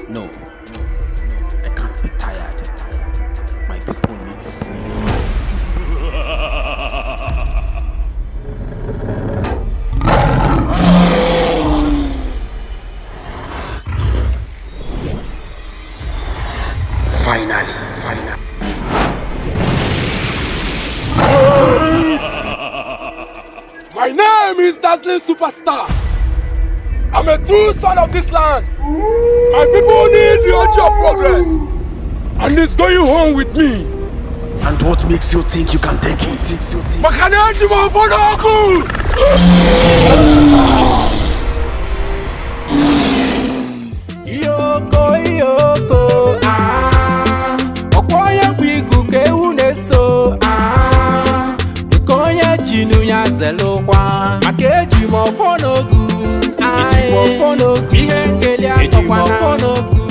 No, I can't be tired. My people need sleep. Finally. My name is Dazzlin Superstar. I'm a true son of this land. My people need the urge of progress. And it's going home with me. And what makes you think you can take it? Makaneji Ofonogu! Yoko, Okoya Biguke Uneso, Okoya Jinuya Zelokwa, Makeji Ofonogu, Ofonogu, Ofonogu.